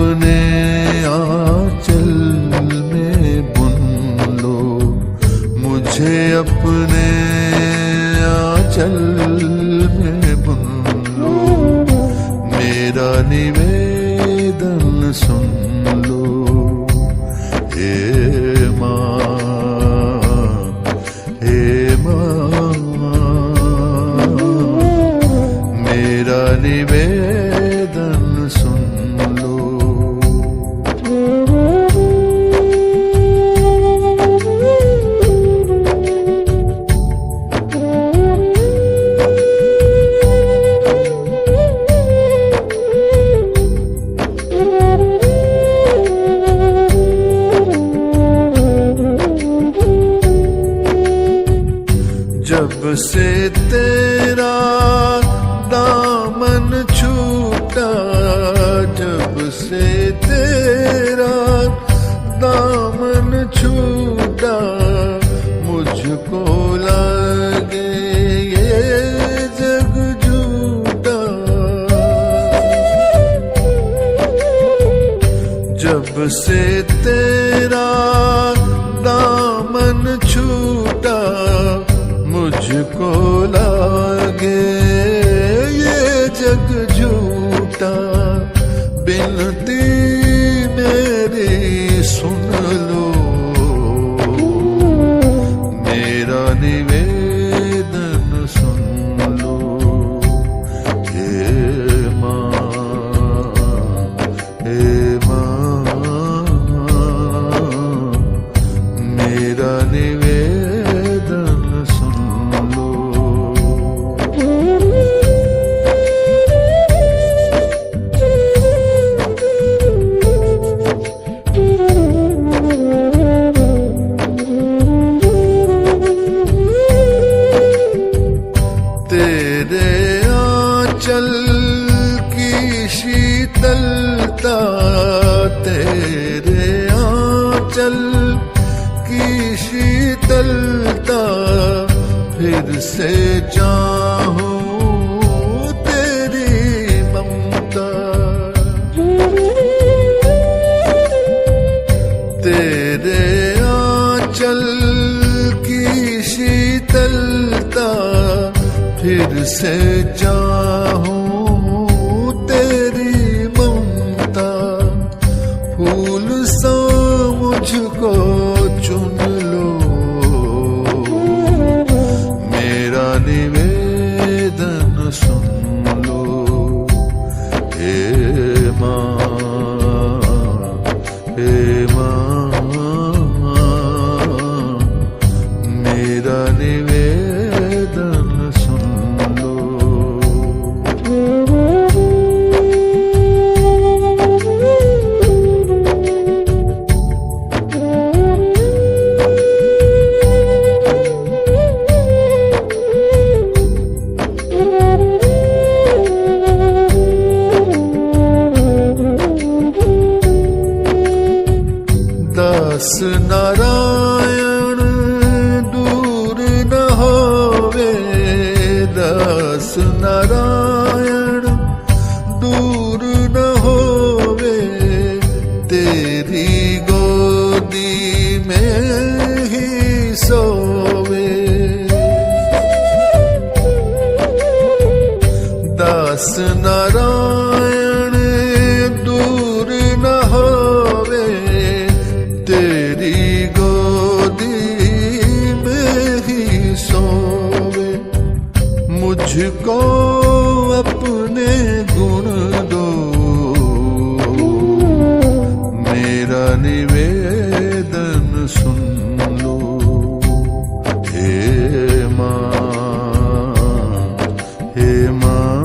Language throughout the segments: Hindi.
अपने आंचल में बुन लो, मुझे अपने आंचल में बुन लो, मेरा निवेदन सुन लो। हे माँ, हे माँ, मेरा निवेदन सुन लो। जब से तेरा दामन छूटा, जब से तेरा दामन छूटा, मुझको लगे ये जग झूठा। जब से तेरा दामन छूटा, मुझको लागे ये जग झूठा। बिनती मेरी सुन लो, मेरा निवेदन सुन लो। हे माँ, हे माँ, मेरा निवेदन सुन लो। तेरे आंचल की शीतलता, तेरे आंचल की शीतलता, फिर से चाहूं तेरी ममता। तेरे आंचल की शीतलता, फिर से चाहूं तेरी ममता। फूल सा मुझको चुन लो, मेरा निवेदन सुन लो। हे माँ, हे माँ, मेरा निवेदन सुन लो। दास नारायण दूर न होवे, दास नारायण दूर न होवे, तेरी गोदी में ही सोवे। दास नारायण दूर न होवे, तेरी गोदी में ही सोवे। मुझको अपने गुण दो, मेरा निवेदन सुन लो। हे माँ, हे माँ,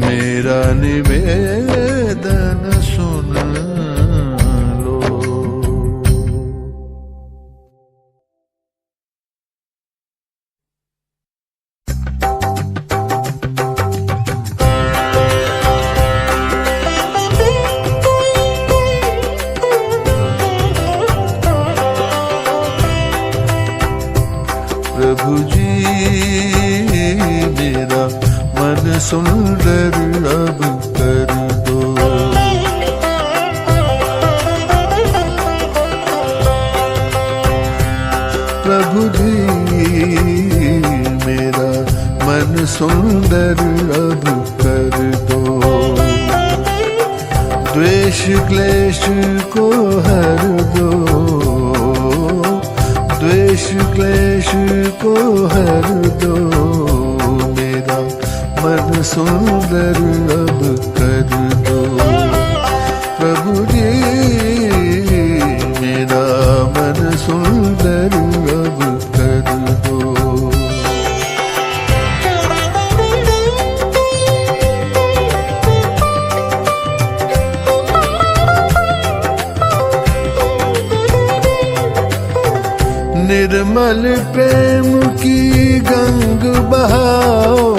मेरा निवेदन सुन लो। प्रभु जी मेरा मन सुंदर अब द्वेष क्लेश को हर दो, द्वेष क्लेश को हर दो, मेरा मन सुंदर अब कर दो प्रभु जी, मेरा मन सुंदर अब कर दो। निर्मल प्रेम की गंग बहाओ,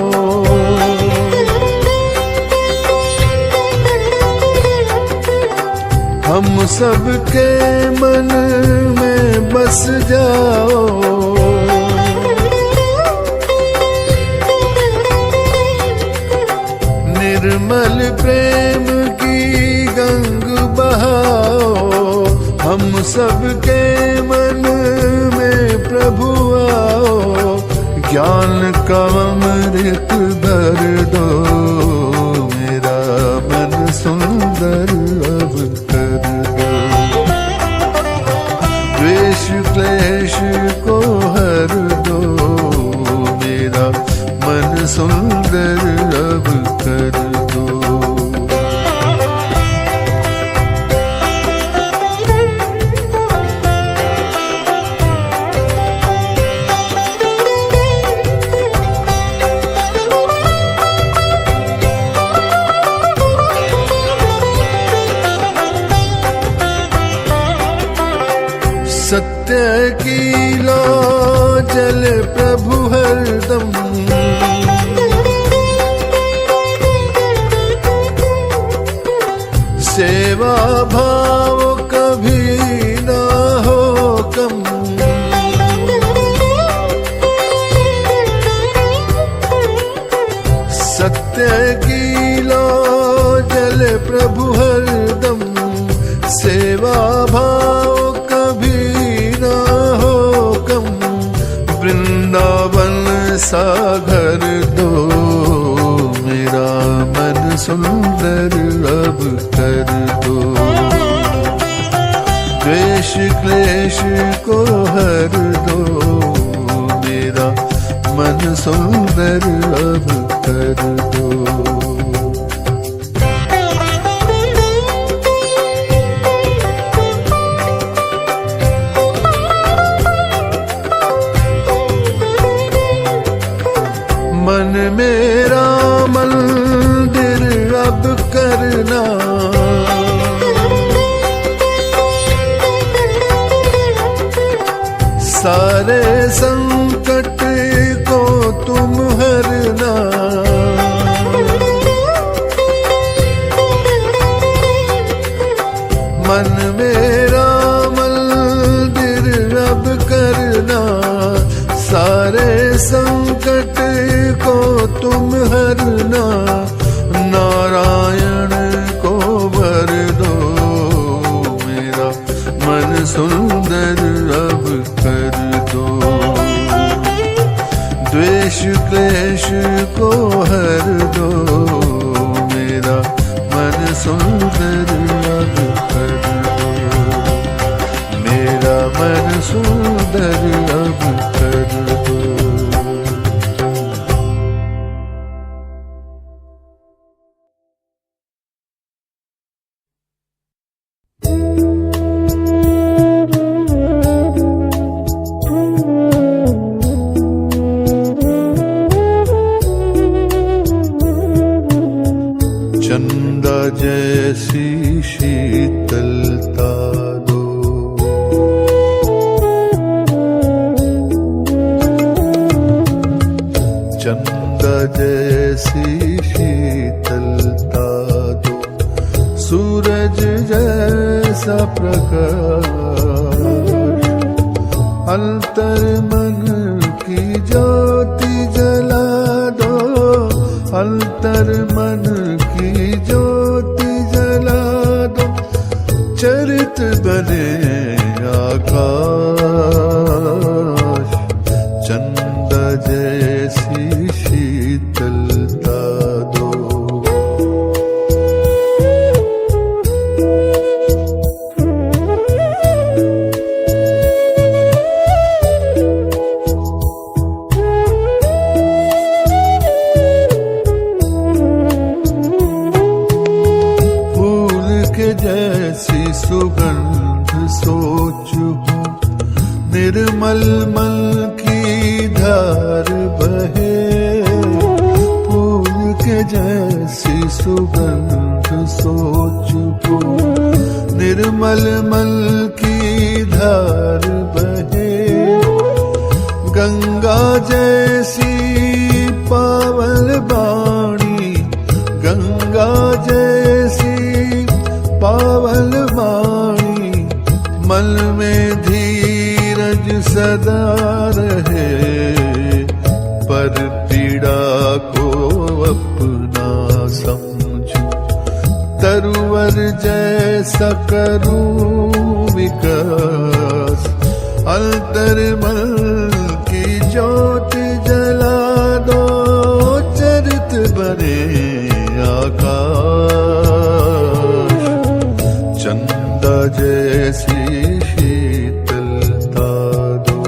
हम सबके मन में बस जाओ, निर्मल प्रेम की गंग बहाओ, हम सबके मन में प्रभु आओ, ज्ञान का अमृत भर दो, मेरा मन सुंदर अब कर दो, द्वेष क्लेश को हर दो, मेरा मन सुंदर अब कर दो। सत्य की लो जल प्रभु हरदम, सेवा भाव कभी ना हो कम, सत्य की लो जल प्रभु हरदम, सेवा भाव वृंदावन सा घर दो, मेरा मन सुंदर अब कर दो, द्वेष क्लेश को हर दो, मेरा मन सुंदर अब कर दो। मन मेरा मंदिर अब करना, सारे संकट को तुम हरना, मन मेरा मंदिर अब करना, सारे संकट को तुम हरना, नारायण को वर दो, मेरा मन सुंदर अब कर दो, द्वेष क्लेश को हर दो, मेरा मन सुंदर अब कर दो, मेरा मन सुंदर अब कर दो। चंदा जैसी शीतलता दो, चंदा जैसी शीतलता दो, सूरज जैसा प्रकाश, अंतर मन की ज्योति जला दो, अंतर मन की ज्योति जला दो, चरित बने आकाश, चंदा जैसी शीतलता दो। सुगंध सोचो, निर्मल मल की धार बहे, फूल के जैसी सुगंध सोचो, निर्मल मल की धार बहे, गंगा जैसी पावल वाणी, गंगा जैसी पावल वाणी, मन में धीरज सदा रहे, पर पीड़ा को अपना समझो, तरुवर जैसा करूं विकास, अंतर्मन की ज्योति जला दो, चरित बने आकाश, चंदा जैसी शीतलता दो।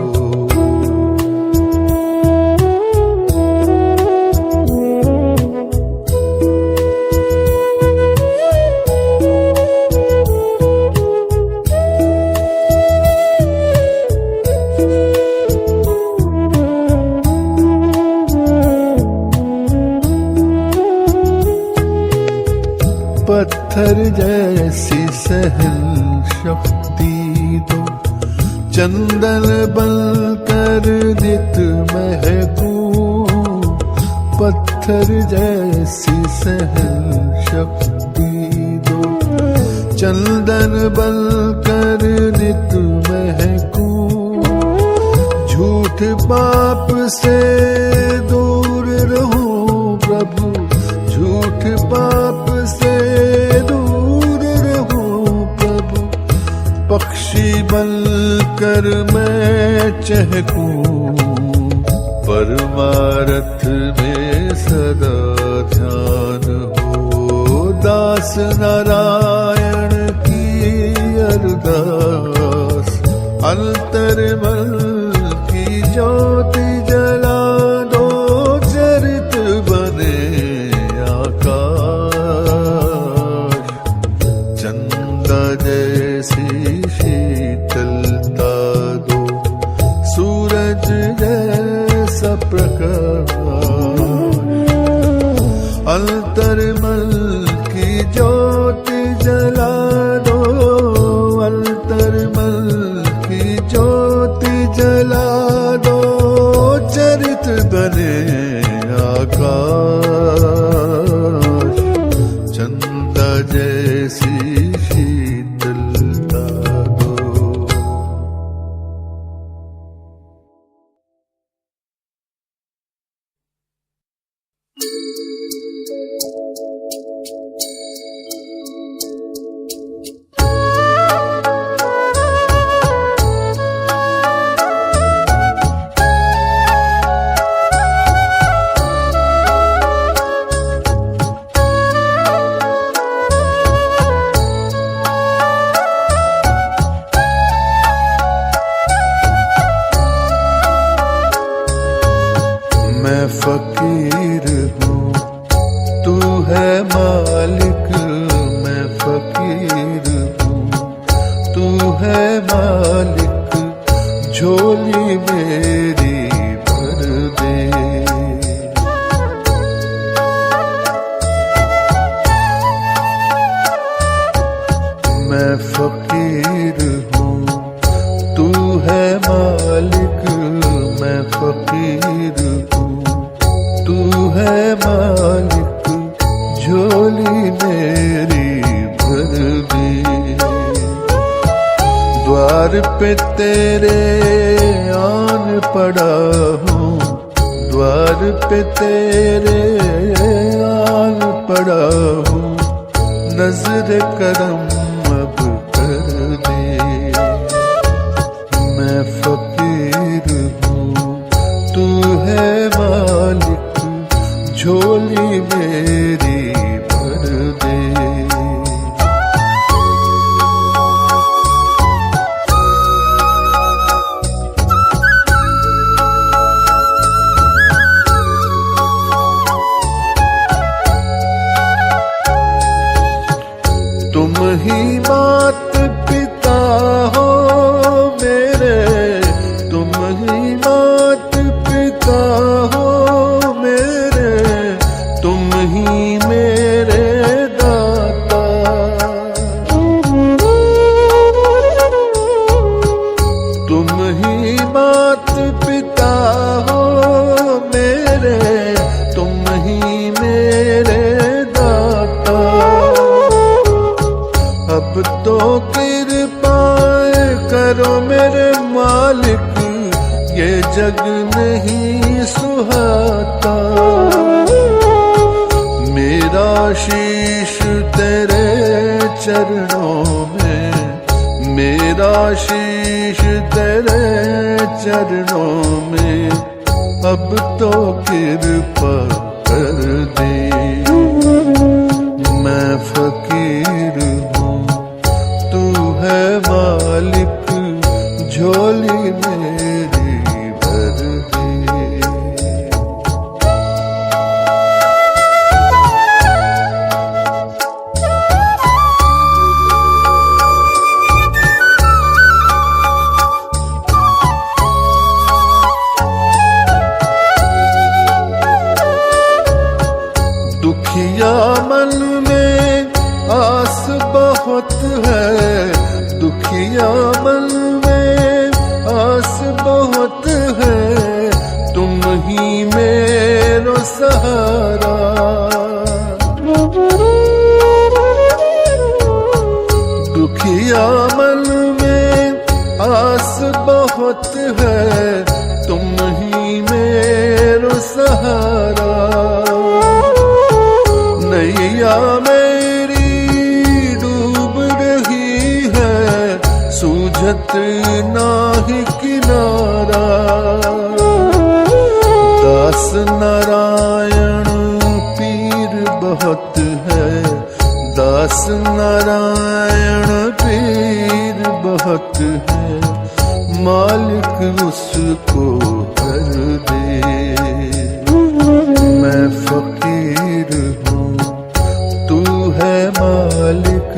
पत्थर जैसी सहन शक्ति दो, चंदन बन कर नित महकूं, पत्थर जैसी सहन शक्ति दो, चंदन बन कर नित महकूं, झूठ पाप से दूर रहूं प्रभु, झूठ पाप से दूर रहूं प्रभु, पक्षी बनकर मैं चहकूं, परमार्थ में सदा ध्यान हो, दास नारायण की अरदास, अंतर्मन की ज्योति जला दो, चरित बने जैसी शीतलता दो, सूरज जैसा प्रकाश, अंतर्मन की ज्योति जला दो, अंतर्मन की ज्योति जला दो, चरित बने आकाश, चंदा जैसी फकीर हूँ, तू है मालिक, मैं फकीर हूँ, तू है मालिक, झोली मेरी भर दे। मैं फकीर हूँ, तू है मालिक, मैं फकीर हूँ, तू है मालिक, झोली मेरी भर दे। द्वार पे तेरे आन पड़ा हूँ, द्वार पे तेरे आन पड़ा हूँ, नजर करम अब कर दे। मैं फकीर हूँ, तू है मालिक, झोली मेरी भर दे। तुम ही मात जग नहीं सुहाता। मेरा शीश तेरे चरणों में, मेरा शीश तेरे चरणों में, अब तो कृपा कर दे। मैं फकीर हूँ, तू है मालिक, झोली मेरी भर दे। दुखिया मन में आस बहुत है, दुखिया मन में आस बहुत है, तुम ही मेरो सहारा। दुखिया मन में आस बहुत है, तुम ही मेरो सहारा। नैया मेरी डूब रही है, सूझत नाही किनारा। दास नारायण पीर बहुत है, दास नारायण पीर बहुत है, मालिक उसको कर दे। मैं फकीर हूँ, तू है मालिक,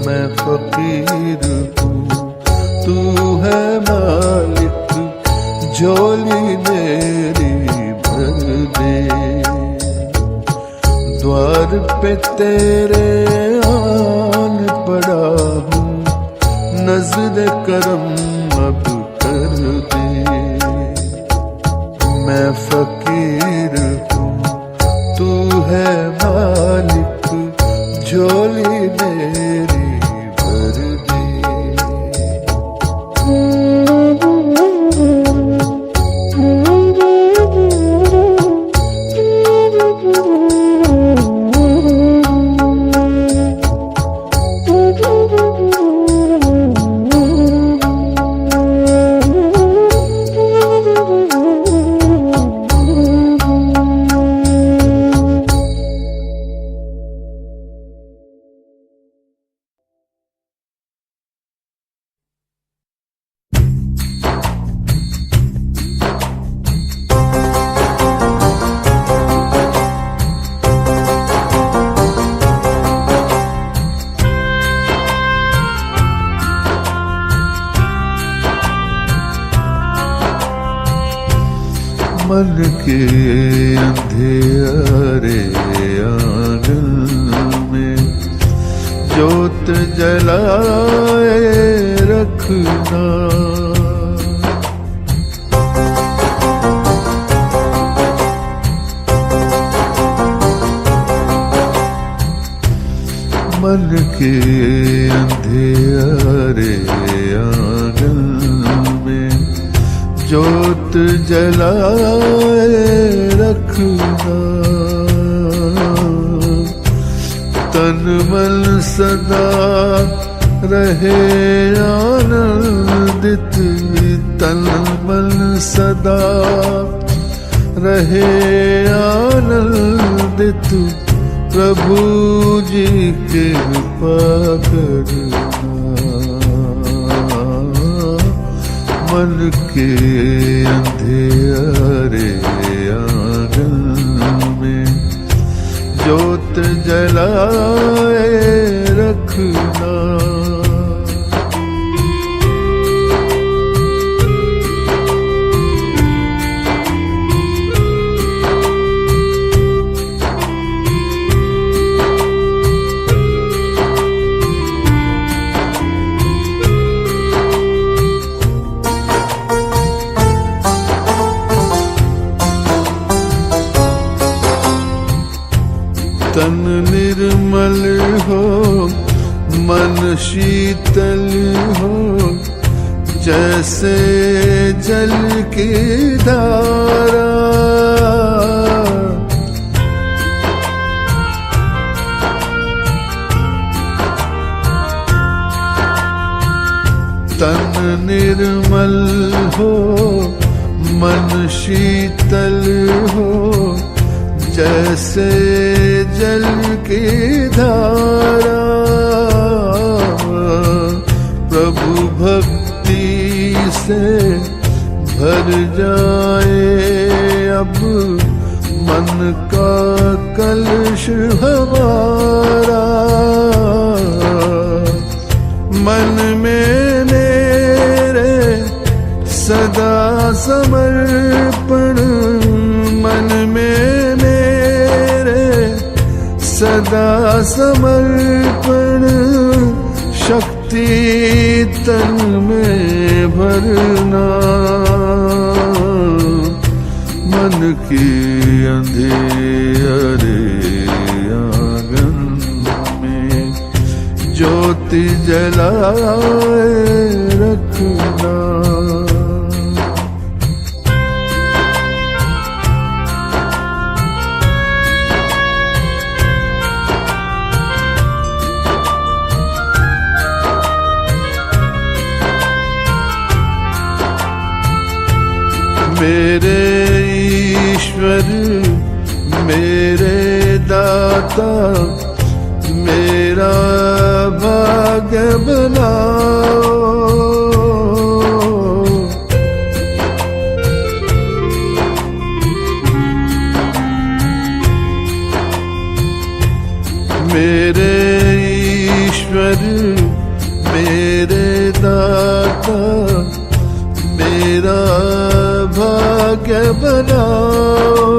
मैं फकीर हूँ, तू है मालिक, झोली मेरी भर दे। द्वार पे तेरे आन पड़ा हूँ, नज़्र करम अब कर दे। मैं फकीर हूँ, तू है मालिक, झोली मेरी भर दे। मन के अंधेरे आंगन में जोत जलाए रखना। मन के अंधेरे आंगन में जोत जलाए रखना। तन मन सदा रहे आनंदित, तन मन सदा रहे आनंदित, प्रभु जी के कृपा करना। मन के अंधेरे आंगन में जोत जलाए रखना। तन निर्मल हो, मन शीतल हो, जैसे जल की धारा, तन निर्मल हो मन शीतल हो, जैसे जल की धारा। प्रभु भक्ति से भर जाए अब मन का कलश हमारा। मन में मेरे सदा समर्पण, मन में मेरे सदा समर्पण। शक्ति तन में भरना, मन की अंधेरे आंगन में ज्योति जलाए रखना। मेरे ईश्वर मेरे दाता, मेरा भाग्य बनाओ। मेरे ईश्वर मेरे दाता, मेरा भाग्य बनाओ।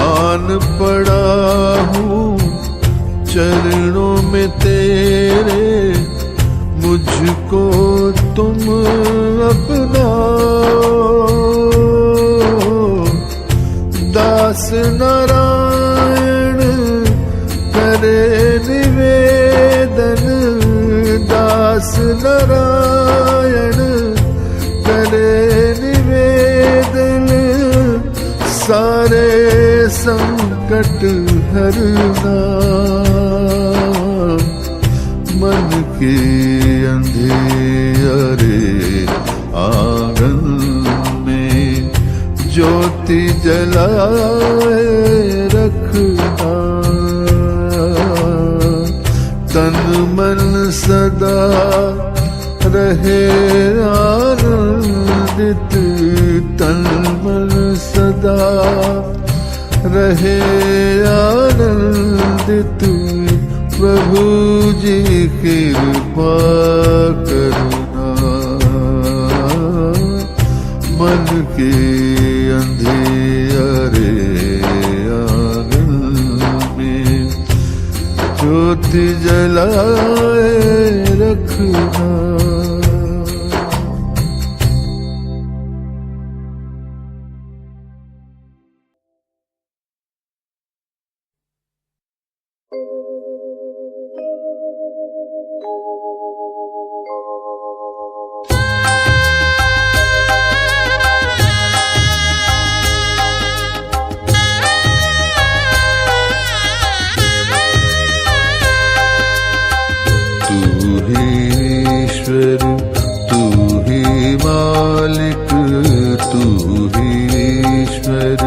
आन पड़ा हूँ चरणों में तेरे, मुझको तुम अपनाओ। दास नारायण करे निवेदन, दास नारायण करे निवेदन। सारे संकट हरना, मन के अंधेरे आंगन में ज्योति जलाए रखना। तन मन सदा रहे आनंदित, तन मन सदा रहे आनंदित। प्रभु जी कृपा करना, मन के अंधेरे आंगन में ज्योति जलाए रखना। तू ही मालिक, तू ही ईश्वर,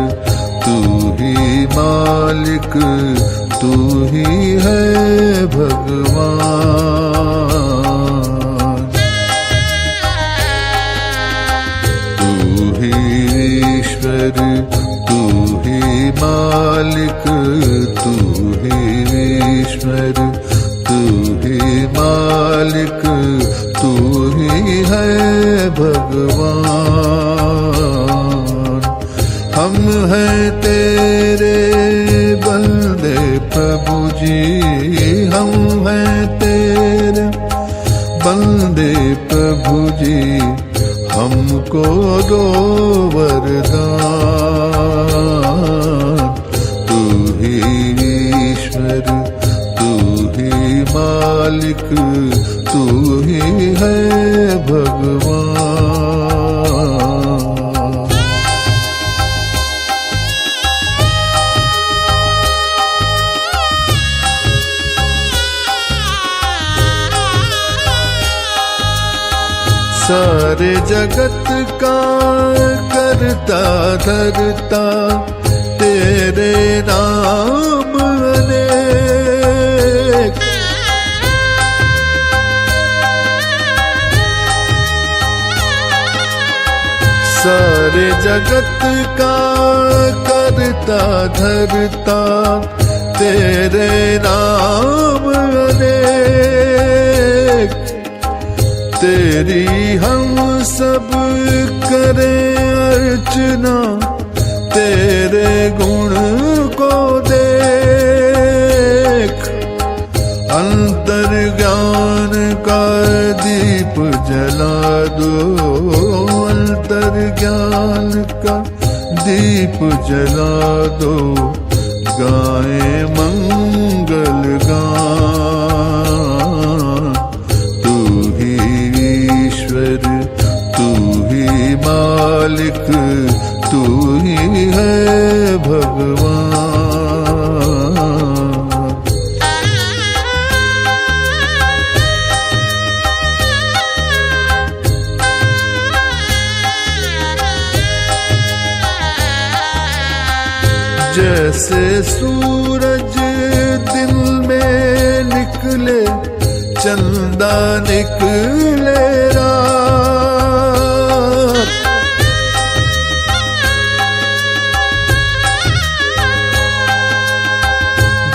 तू ही मालिक, तू ही है भगवान। तू ही ईश्वर, तू ही मालिक, तू ही ईश्वर, तू ही मालिक, तू ही है भगवान। हम हैं तेरे बंदे प्रभु जी, हम हैं तेरे बंदे प्रभु जी। हमको दो वरदान, तू ही ईश्वर, तू ही मालिक, तू ही सारे जगत का करता धरता तेरे नाम अनेक। सारे जगत का करता धरता तेरे नाम अनेक। तेरी हम सब करें अर्चना तेरे गुण को देख। अंतर ज्ञान का दीप जला दो, अंतर ज्ञान का दीप जला दो। गाए मंगल गान, तू ही ईश्वर तू ही मालिक तू ही है भगवान। जैसे सूरज दिन में निकले चंदा निकले रात।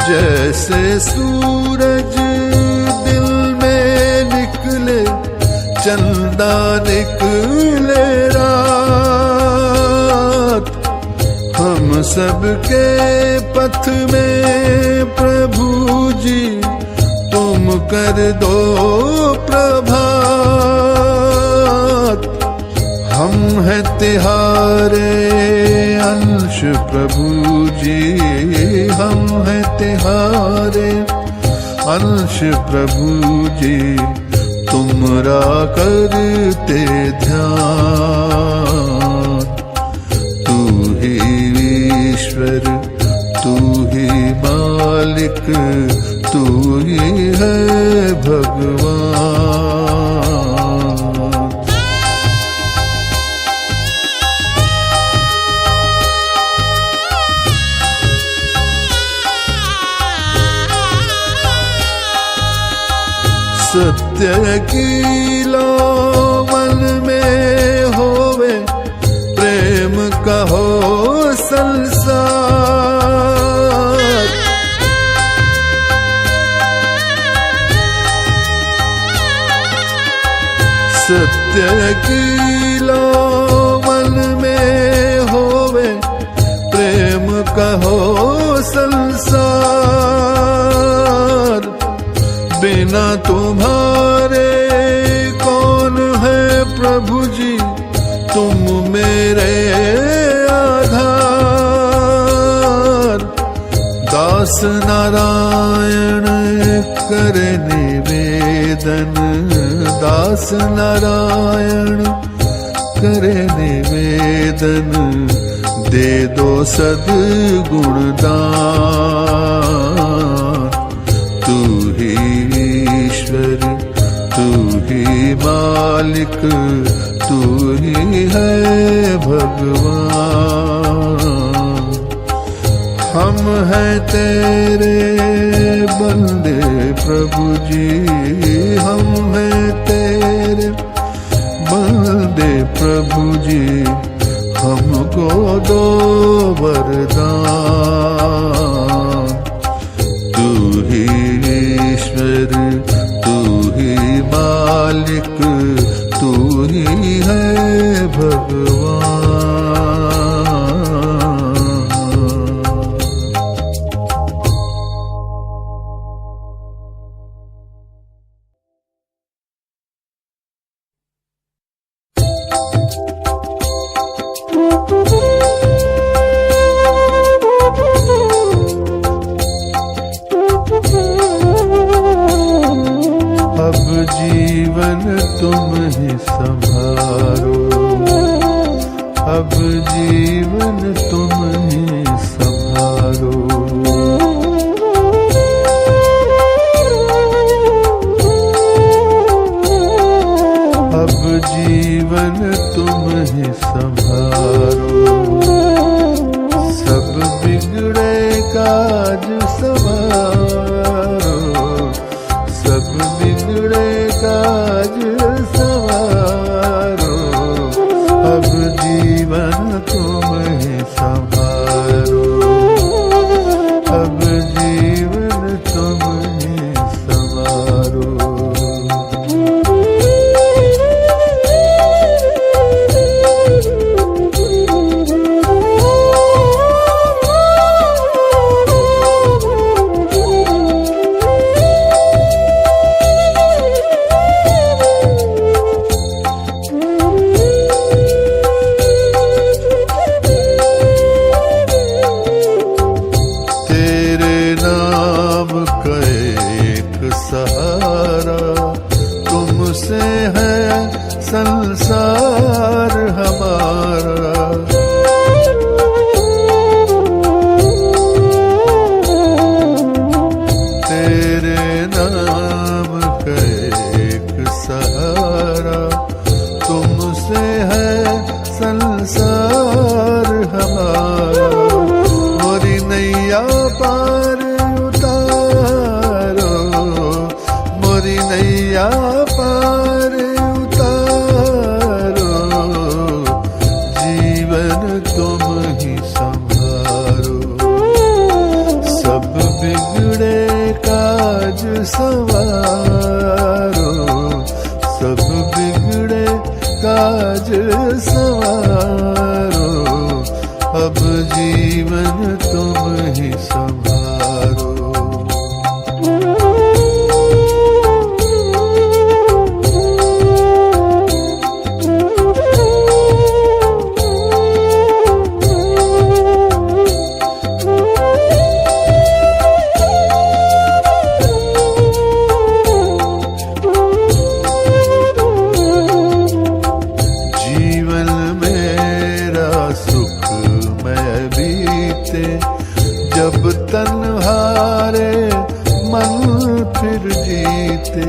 जैसे सूरज दिल में निकले चंदा निकले रात। हम सबके पथ में प्रभु जी तुम कर दो प्रभात। हम हैं तिहारे अंश प्रभु जी, हम हैं तिहारे अंश प्रभु जी। तुमरा करते ध्यान, तू ही ईश्वर तू ही मालिक तू ही है भगवान। सत्य की लो मन में होवे प्रेम का हो संसार। सत्य की लो मन में होवे प्रेम का हो संसार। बिना तुम्हारे कौन है प्रभु जी तुम मेरे आधार। दास नारायण करे निवेदन, दास नारायण करे निवेदन। दे दो सद्गुण दान, तू ही ईश्वर तू ही मालिक तू ही है भगवान। हम हैं तेरे बंदे प्रभु जी, हम हैं तेरे बंदे प्रभु जी। हमको दो वरदान, तू ही ईश्वर तू ही मालिक तू ही है भगवान। अब जीवन तुम ही संभालो, अब जीवन तुम ही संभालो। अब काज संवारो, सब बिगड़े काज संवारो, अब जीवन तुम ही संवारो, अब जीवन तुम ही संवारो। सहारा तुमसे है संसार हमारा, तेरे नाम का एक सहारा तुमसे है संसार हमारा, मोरी नैया पार नैया पार उतारो, जीवन तुम ही संभारो, सब बिगड़े काज संवारो, सब बिगड़े काज संवारो, अब जीवन तुम ही संभारो। जब तन्हारे मन फिर जीते,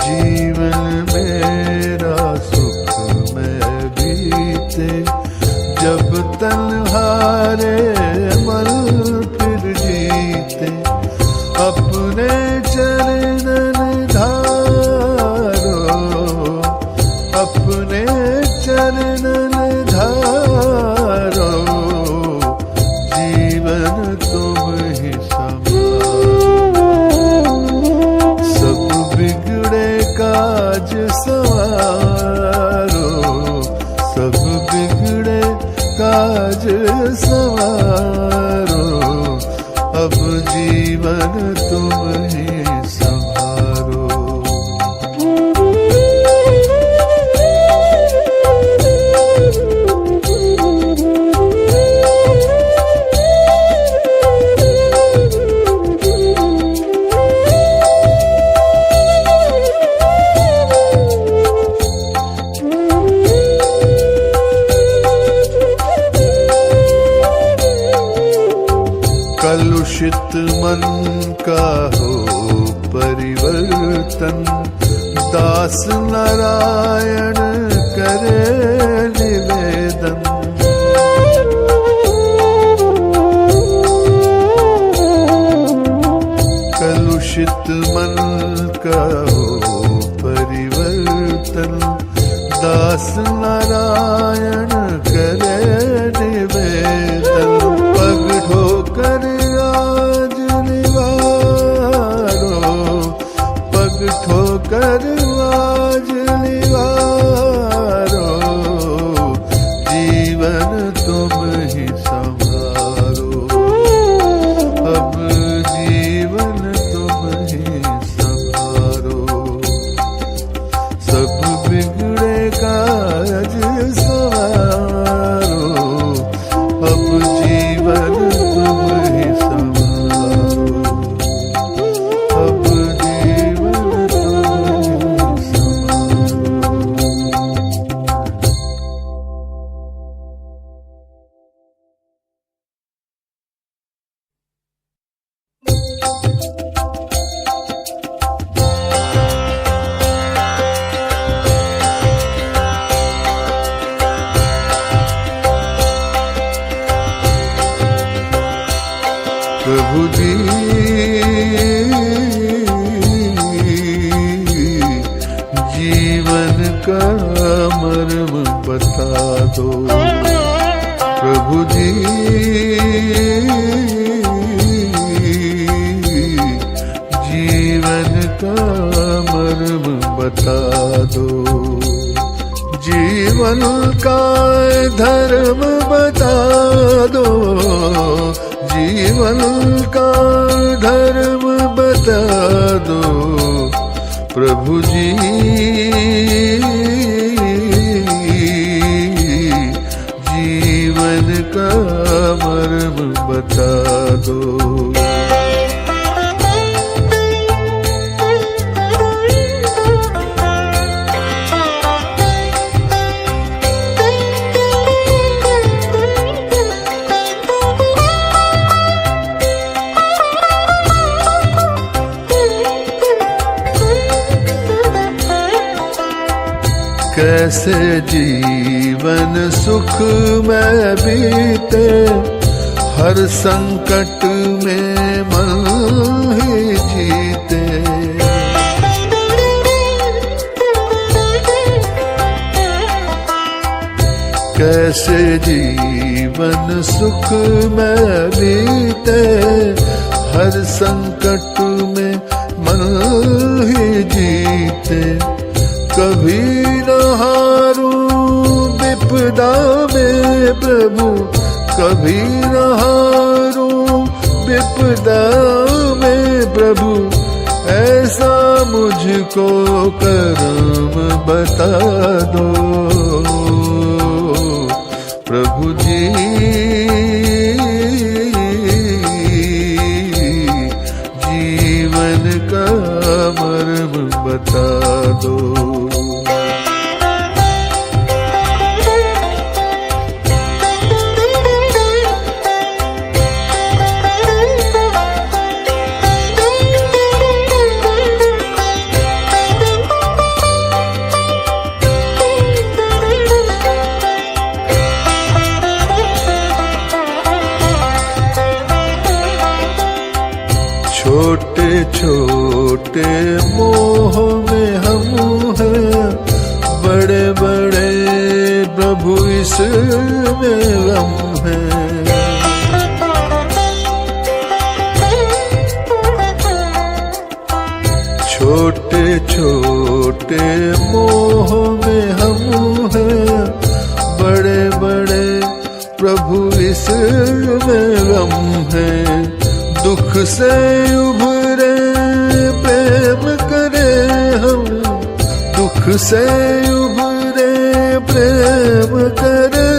जीवन मेरा सुख में बीते, जब तन्हारे मन फिर जीते, अपने चरणन धारो, अपने चरणन धारो, जीवन तुम ही संभारो, सब बिगड़े काज संवारो, सब बिगड़े काज संवारो, अब जीवन तुम ही संभारो। कलुषित मन का हो परिवर्तन, दास नारायण करे निवेदन, कलुषित मन का हो परिवर्तन, दास नारायण करे निवेदन, पग ठोकर आज निवारो, पग ठोकर आज निवारो, प्रभु जी जीवन का मर्म बता दो। प्रभु जी जीवन का मर्म बता दो। जीवन का धर्म बता दो। जीवन का धर्म बता दो। प्रभु जी जीवन का मर्म बता दो। कैसे जीवन सुख में बीते, हर संकट में मन ही जीते। कैसे जीवन सुख में बीते, हर संकट में मन ही जीते। कभी न हारूं विपदा में प्रभु, कभी न हारूं विपदा में प्रभु। ऐसा मुझको कर्म बता दो। प्रभु जी जीवन का मर्म बता दो। छोटे छोटे मोह में हम हैं, बड़े बड़े प्रभु इसमें हम हैं। छोटे छोटे मोह में हम हैं, बड़े बड़े प्रभु इसमें हम हैं। दुख से उभरे प्रेम करे हम, दुख से उभरे प्रेम करे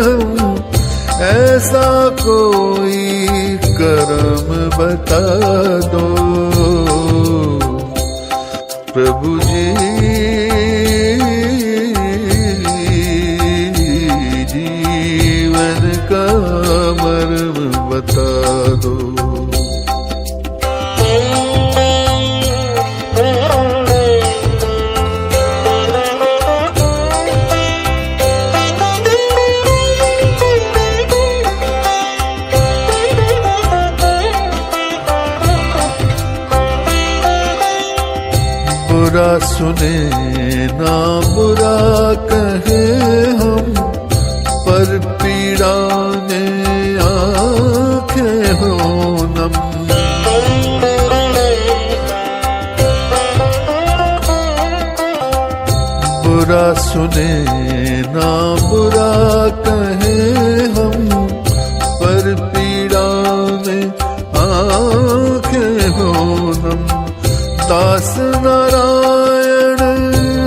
हम। ऐसा कोई कर्म बता दो। प्रभु जी जीवन का मर्म बता दो। बुरा सुने ना बुरा कहे हम, पर पीड़ा ने आँखें हो नम। बुरा सुने ना बुरा कहे हम, पर पीड़ा में आँखें हो नम। दास नारायण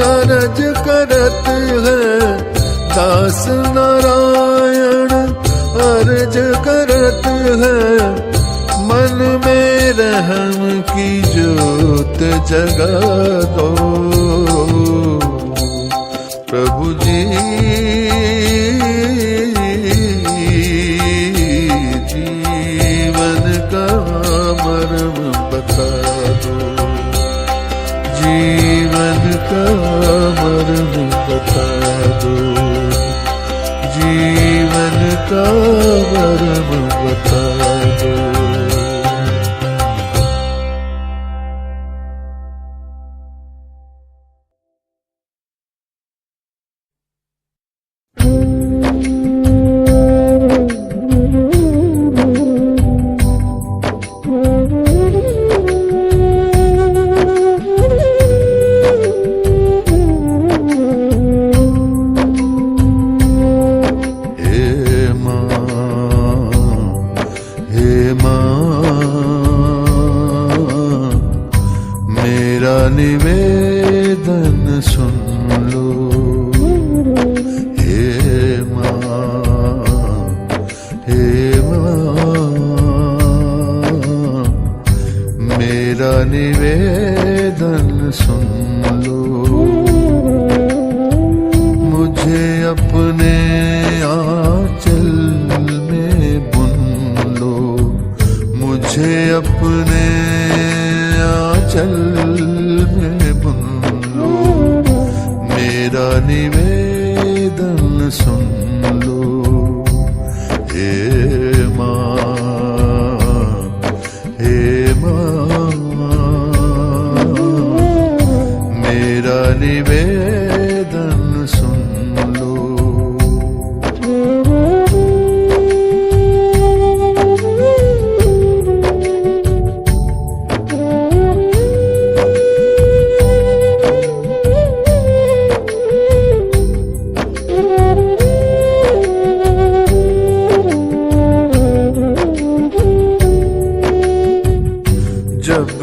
अरज करत है, दास नारायण अर्ज करत है। मन में रहम की ज्योत जगा दो। प्रभु जी जीवन का मर्म बता दो। जीवन का मर्म बता दो। जीवन का मर्म बता दो।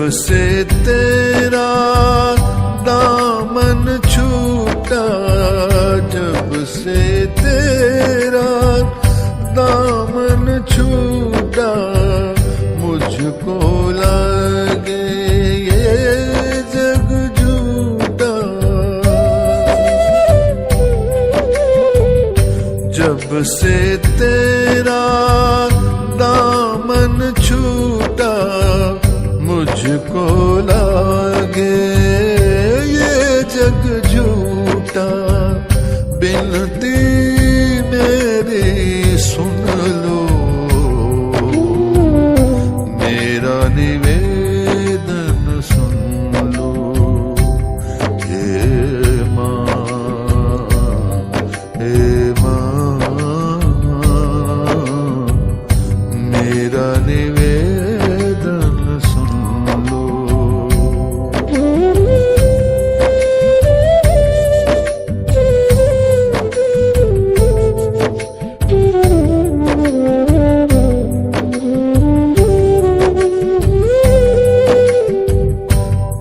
से तेरा दामन छूटा, जब से तेरा दामन छूटा, मुझको लगे ये जग झूठा। जब से तेरा दामन छूटा, मुझको लागे ये जग झूठा। बिनती मेरी सुन लो, मेरा निवेदन सुन लो। हे माँ, हे माँ, मेरा निवेदन सुन लो।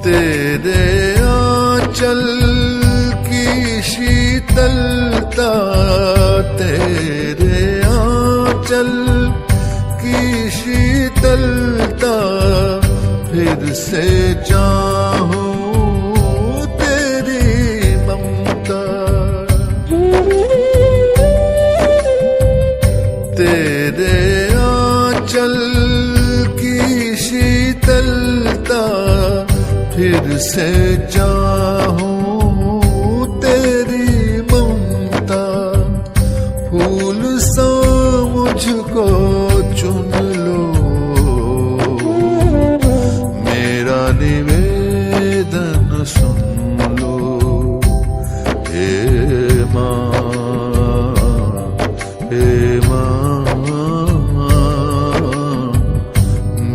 तेरे आंचल की शीतलता, तेरे आंचल की शीतलता, फिर से चाहूं तेरी ममता। तेरे आंचल की शीतलता, फिर से चाहूं तेरी ममता। फूल सा मुझको चुन लो, मेरा निवेदन सुन लो। हे माँ, हे माँ,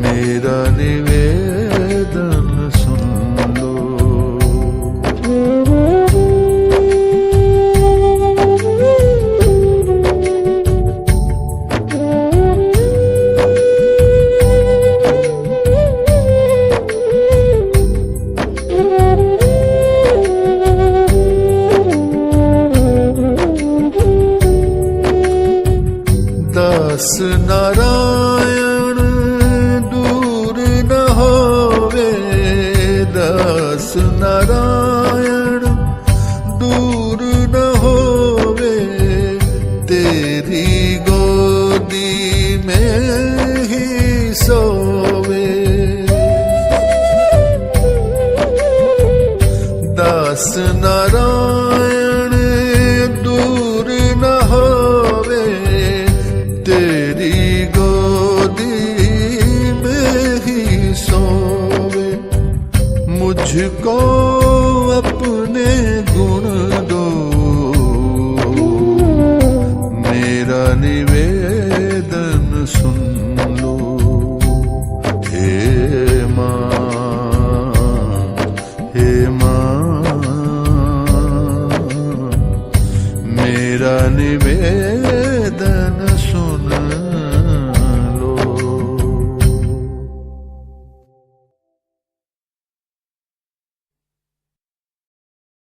मेरा निवेदन सुन लो। दास नारायण दूर न होवे, दास नारायण दूर न होवे, तेरी गोदी में ही सोवे। दास नारायण दूर न होवे, तेरी गोदी में ही सोवे। मुझको अपने गुण दो, मेरा निवेदन सुन लो। हे माँ, हे माँ, मेरा निवेदन